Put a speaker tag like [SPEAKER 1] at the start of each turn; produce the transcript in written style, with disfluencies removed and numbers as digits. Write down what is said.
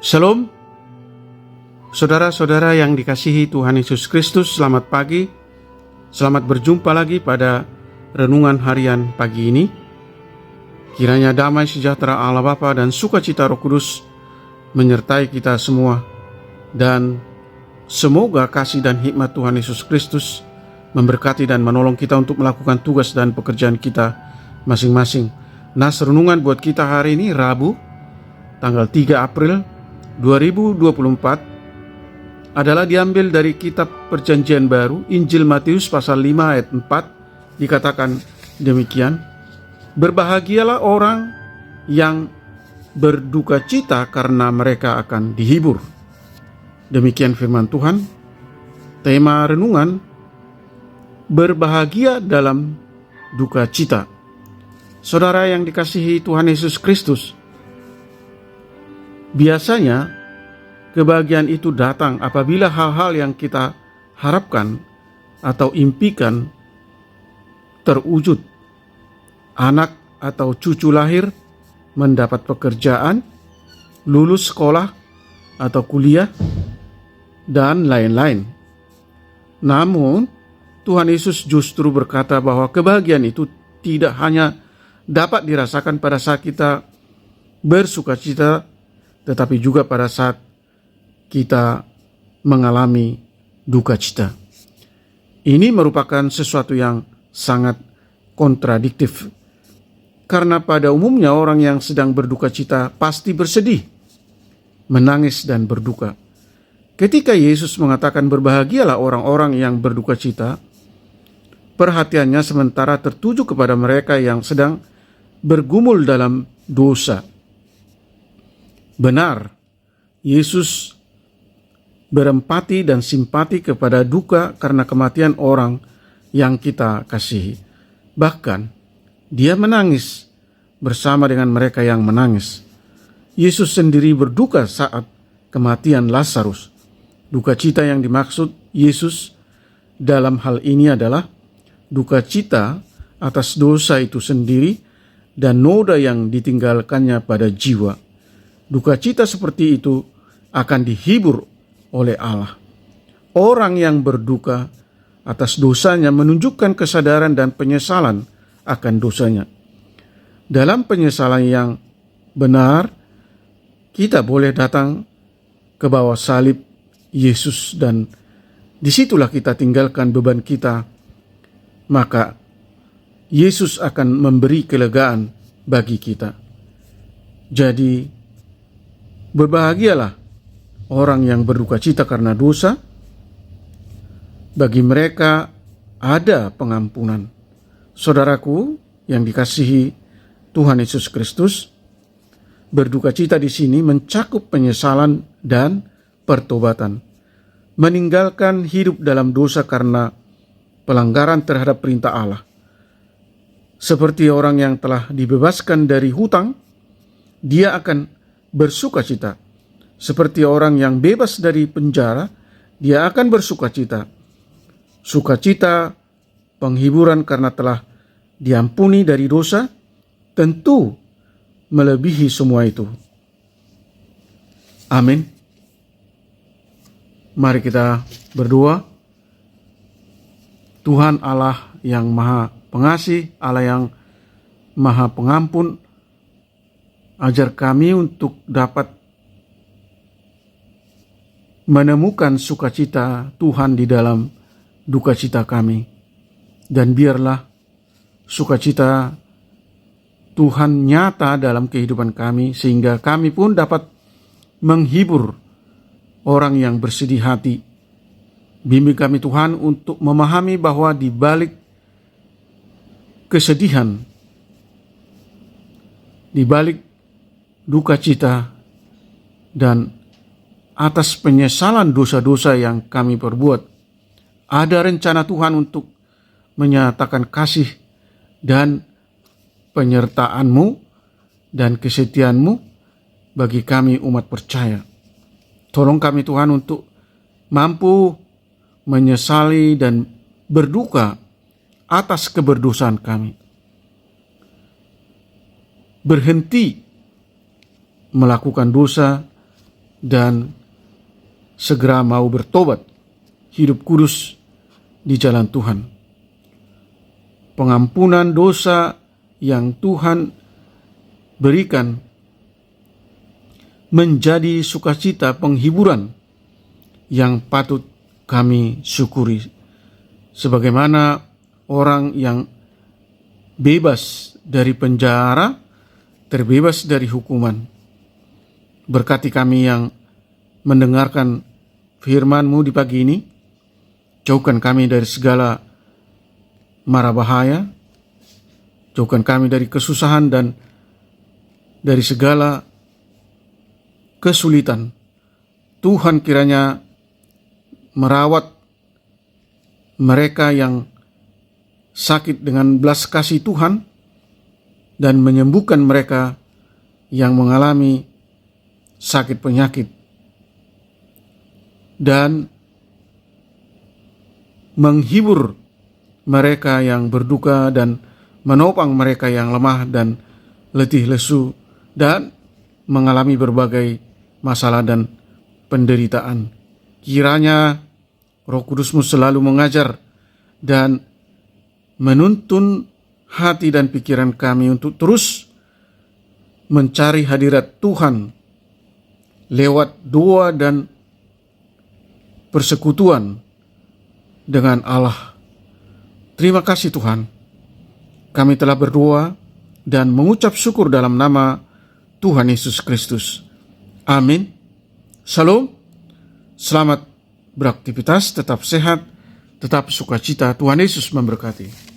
[SPEAKER 1] Shalom, saudara-saudara yang dikasihi Tuhan Yesus Kristus, selamat pagi. Selamat berjumpa lagi pada renungan harian pagi ini. Kiranya damai sejahtera Allah Bapa dan sukacita Roh Kudus menyertai kita semua. Dan semoga kasih dan hikmat Tuhan Yesus Kristus memberkati dan menolong kita untuk melakukan tugas dan pekerjaan kita masing-masing. Nas renungan buat kita hari ini Rabu, tanggal 3 April 2024 adalah diambil dari kitab Perjanjian Baru, Injil Matius pasal 5 ayat 4, dikatakan demikian, "Berbahagialah orang yang berduka cita karena mereka akan dihibur." Demikian firman Tuhan. Tema renungan, berbahagia dalam duka cita. Saudara yang dikasihi Tuhan Yesus Kristus, biasanya kebahagiaan itu datang apabila hal-hal yang kita harapkan atau impikan terwujud. Anak atau cucu lahir, mendapat pekerjaan, lulus sekolah atau kuliah, dan lain-lain. Namun, Tuhan Yesus justru berkata bahwa kebahagiaan itu tidak hanya dapat dirasakan pada saat kita bersukacita, tetapi juga pada saat kita mengalami duka cita. Ini merupakan sesuatu yang sangat kontradiktif, karena pada umumnya orang yang sedang berduka cita pasti bersedih, menangis dan berduka. Ketika Yesus mengatakan berbahagialah orang-orang yang berduka cita, perhatiannya sementara tertuju kepada mereka yang sedang bergumul dalam dosa. Benar, Yesus berempati dan simpati kepada duka karena kematian orang yang kita kasihi. Bahkan, dia menangis bersama dengan mereka yang menangis. Yesus sendiri berduka saat kematian Lazarus. Duka cita yang dimaksud Yesus dalam hal ini adalah duka cita atas dosa itu sendiri dan noda yang ditinggalkannya pada jiwa. Duka cita seperti itu akan dihibur oleh Allah. Orang yang berduka atas dosanya menunjukkan kesadaran dan penyesalan akan dosanya. Dalam penyesalan yang benar, kita boleh datang ke bawah salib Yesus dan disitulah kita tinggalkan beban kita. Maka Yesus akan memberi kelegaan bagi kita. Jadi, berbahagialah orang yang berduka cita karena dosa. Bagi mereka ada pengampunan. Saudaraku yang dikasihi Tuhan Yesus Kristus, berduka cita di sini mencakup penyesalan dan pertobatan. Meninggalkan hidup dalam dosa karena pelanggaran terhadap perintah Allah. Seperti orang yang telah dibebaskan dari hutang, dia akan bersukacita. Seperti orang yang bebas dari penjara, dia akan bersukacita. Sukacita, penghiburan karena telah diampuni dari dosa, tentu melebihi semua itu. Amin. Mari kita berdoa. Tuhan Allah yang Maha Pengasih, Allah yang Maha Pengampun, ajar kami untuk dapat menemukan sukacita Tuhan di dalam duka cita kami. Dan biarlah sukacita Tuhan nyata dalam kehidupan kami, sehingga kami pun dapat menghibur orang yang bersedih hati. Bimbing kami Tuhan untuk memahami bahwa di balik kesedihan, di balik duka cita, dan atas penyesalan dosa-dosa yang kami perbuat, ada rencana Tuhan untuk menyatakan kasih dan penyertaan-Mu dan kesetiaan-Mu bagi kami umat percaya. Tolong kami Tuhan untuk mampu menyesali dan berduka atas keberdosaan kami. Berhenti melakukan dosa dan segera mau bertobat, hidup kudus di jalan Tuhan. Pengampunan dosa yang Tuhan berikan menjadi sukacita penghiburan yang patut kami syukuri. Sebagaimana orang yang bebas dari penjara, terbebas dari hukuman. Berkati kami yang mendengarkan firman-Mu di pagi ini. Jauhkan kami dari segala mara bahaya. Jauhkan kami dari kesusahan dan dari segala kesulitan. Tuhan kiranya merawat mereka yang sakit dengan belas kasih Tuhan dan menyembuhkan mereka yang mengalami sakit penyakit, dan menghibur mereka yang berduka dan menopang mereka yang lemah dan letih lesu dan mengalami berbagai masalah dan penderitaan. Kiranya Roh Kudus-Mu selalu mengajar dan menuntun hati dan pikiran kami untuk terus mencari hadirat Tuhan lewat doa dan persekutuan dengan Allah. Terima kasih Tuhan. Kami telah berdoa dan mengucap syukur dalam nama Tuhan Yesus Kristus. Amin. Shalom. Selamat beraktivitas, tetap sehat, tetap sukacita. Tuhan Yesus memberkati.